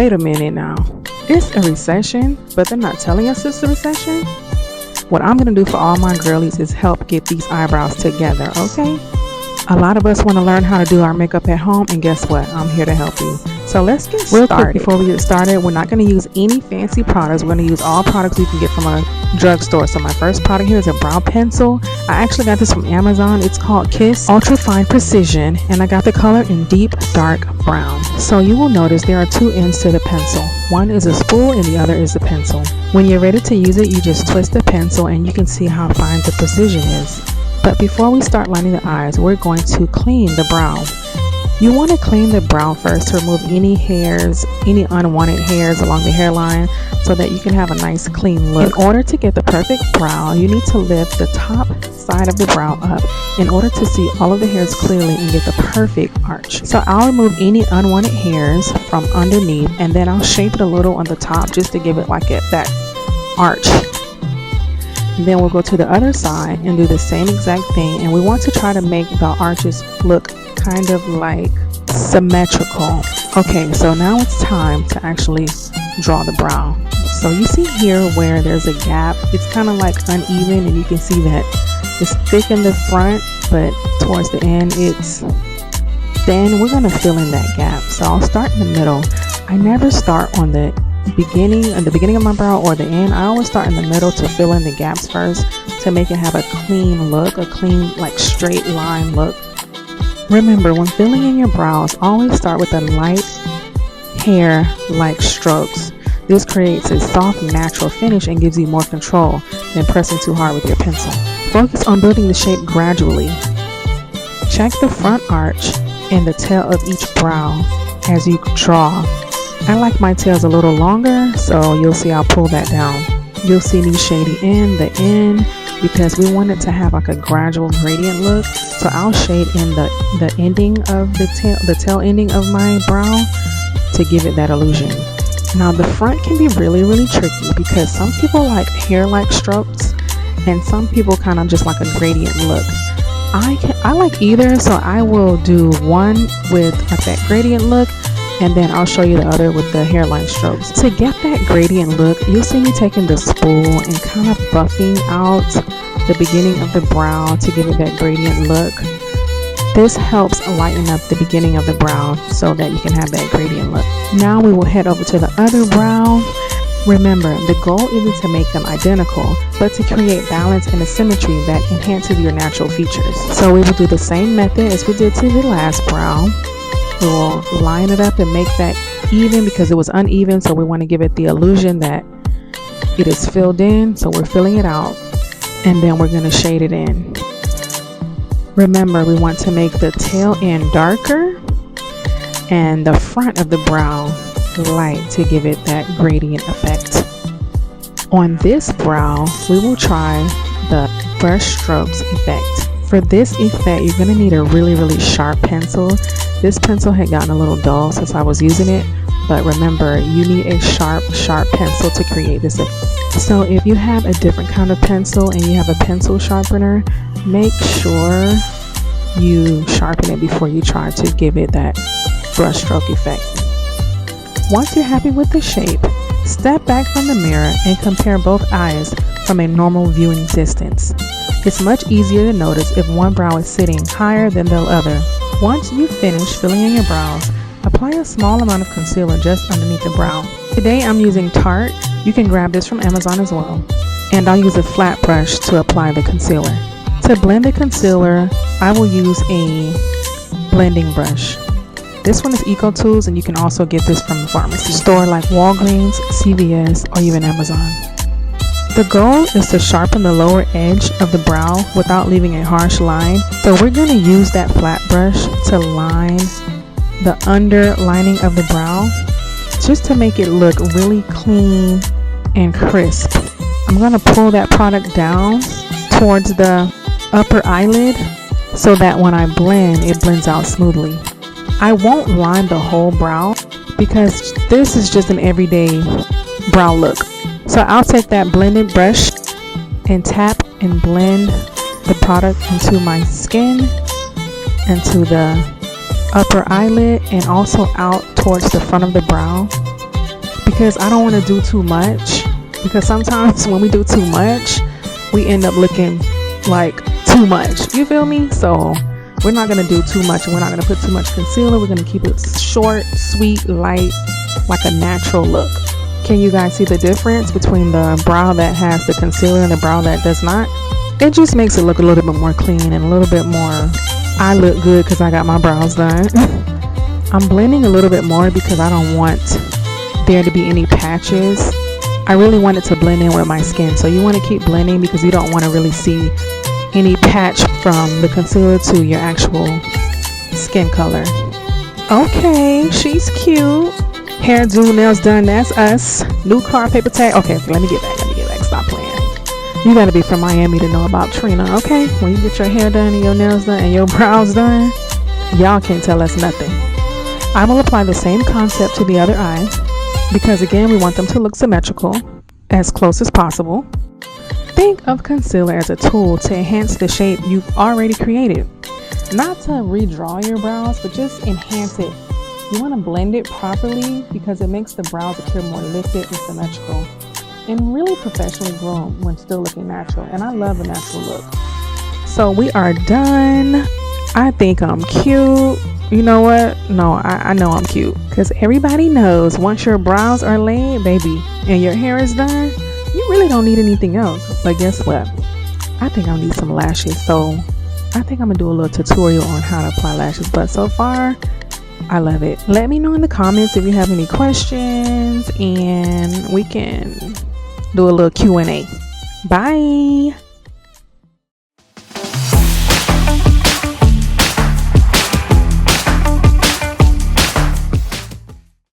Wait a minute now. It's a recession, but they're not telling us it's a recession? What I'm going to do for all my girlies is help get these eyebrows together, okay? A lot of us want to learn how to do our makeup at home, and guess what? I'm here to help you. So let's get started. Real quick before we get started, we're not going to use any fancy products. We're going to use all products we can get from a drugstore. So my first product here is a brow pencil. I actually got this from Amazon. It's called Kiss Ultra Fine Precision, and I got the color in deep dark brown. So you will notice there are two ends to the pencil. One is a spool and the other is the pencil. When you're ready to use it, you just twist the pencil and you can see how fine the precision is. But before we start lining the eyes, we're going to clean the brow. You want to clean the brow first to remove any hairs, any unwanted hairs along the hairline, so that you can have a nice clean look. In order to get the perfect brow, you need to lift the top side of the brow up in order to see all of the hairs clearly and get the perfect arch. So I'll remove any unwanted hairs from underneath, and then I'll shape it a little on the top just to give it like that arch. And then we'll go to the other side and do the same exact thing, and we want to try to make the arches look kind of like symmetrical. Okay, so now it's time to actually draw the brow. So you see here where there's a gap, it's kind of like uneven, and you can see that it's thick in the front, but towards the end it's thin. We're going to fill in that gap. So I'll start in the middle. I never start on the beginning of my brow or the end. I always start in the middle to fill in the gaps first to make it have a clean look, a clean like straight line look. Remember, when filling in your brows, always start with a light hair like strokes. This creates a soft natural finish and gives you more control than pressing too hard with your pencil. Focus on building the shape gradually. Check the front arch and the tail of each brow as you draw. I like my tails a little longer, so you'll see I'll pull that down. You'll see me shading in the end because we want it to have like a gradual gradient look. So I'll shade in the ending of the tail ending of my brow to give it that illusion. Now the front can be really, really tricky because some people like hair-like strokes and some people kind of just like a gradient look. I like either, so I will do one with like that gradient look, and then I'll show you the other with the hairline strokes. To get that gradient look, you'll see me taking the spool and kind of buffing out the beginning of the brow to give it that gradient look. This helps lighten up the beginning of the brow so that you can have that gradient look. Now we will head over to the other brow. Remember, the goal isn't to make them identical, but to create balance and a symmetry that enhances your natural features. So we will do the same method as we did to the last brow. We will line it up and make that even because it was uneven, so we want to give it the illusion that it is filled in. So we're filling it out and then we're going to shade it in. Remember, we want to make the tail end darker and the front of the brow light to give it that gradient effect. On this brow, we will try the brush strokes effect. For this effect, you're going to need a really, really sharp pencil. This pencil had gotten a little dull since I was using it, but remember, you need a sharp pencil to create this effect. So if you have a different kind of pencil and you have a pencil sharpener, make sure you sharpen it before you try to give it that brush stroke effect. Once you're happy with the shape, step back from the mirror and compare both eyes from a normal viewing distance. It's much easier to notice if one brow is sitting higher than the other. Once you finish filling in your brows, apply a small amount of concealer just underneath the brow. Today I'm using Tarte. You can grab this from Amazon as well. And I'll use a flat brush to apply the concealer. To blend the concealer, I will use a blending brush. This one is Eco Tools, and you can also get this from the pharmacy store like Walgreens, CVS, or even Amazon. The goal is to sharpen the lower edge of the brow without leaving a harsh line. So we're going to use that flat brush to line the underlining of the brow just to make it look really clean and crisp. I'm going to pull that product down towards the upper eyelid so that when I blend, it blends out smoothly. I won't line the whole brow because this is just an everyday brow look. So I'll take that blended brush and tap and blend the product into my skin, into the upper eyelid, and also out towards the front of the brow. because I don't want to do too much, because sometimes when we do too much we end up looking like too much, you feel me? So we're not going to do too much, and we're not going to put too much concealer. We're going to keep it short, sweet, light, like a natural look. Can you guys see the difference between the brow that has the concealer and the brow that does not? It just makes it look a little bit more clean and a little bit more, I look good because I got my brows done. I'm blending a little bit more because I don't want there to be any patches. I really want it to blend in with my skin, so you want to keep blending because you don't want to really see any patch from the concealer to your actual skin color. Okay, she's cute. Hairdo, nails done, that's us. New car, paper tag. Okay, let me get back. Stop playing. You gotta be from Miami to know about Trina, okay? When you get your hair done and your nails done and your brows done, y'all can't tell us nothing. I will apply the same concept to the other eye because, again, we want them to look symmetrical as close as possible. Think of concealer as a tool to enhance the shape you've already created. Not to redraw your brows, but just enhance it. You want to blend it properly because it makes the brows appear more lifted and symmetrical and really professionally groomed when still looking natural. And I love a natural look. So we are done. I think I'm cute. You know what? No, I know I'm cute because everybody knows once your brows are laid, baby, and your hair is done, you really don't need anything else. But guess what? I think I'll need some lashes. So I think I'm gonna do a little tutorial on how to apply lashes. But so far, I love it. Let me know in the comments if you have any questions and we can do a little Q&A. Bye.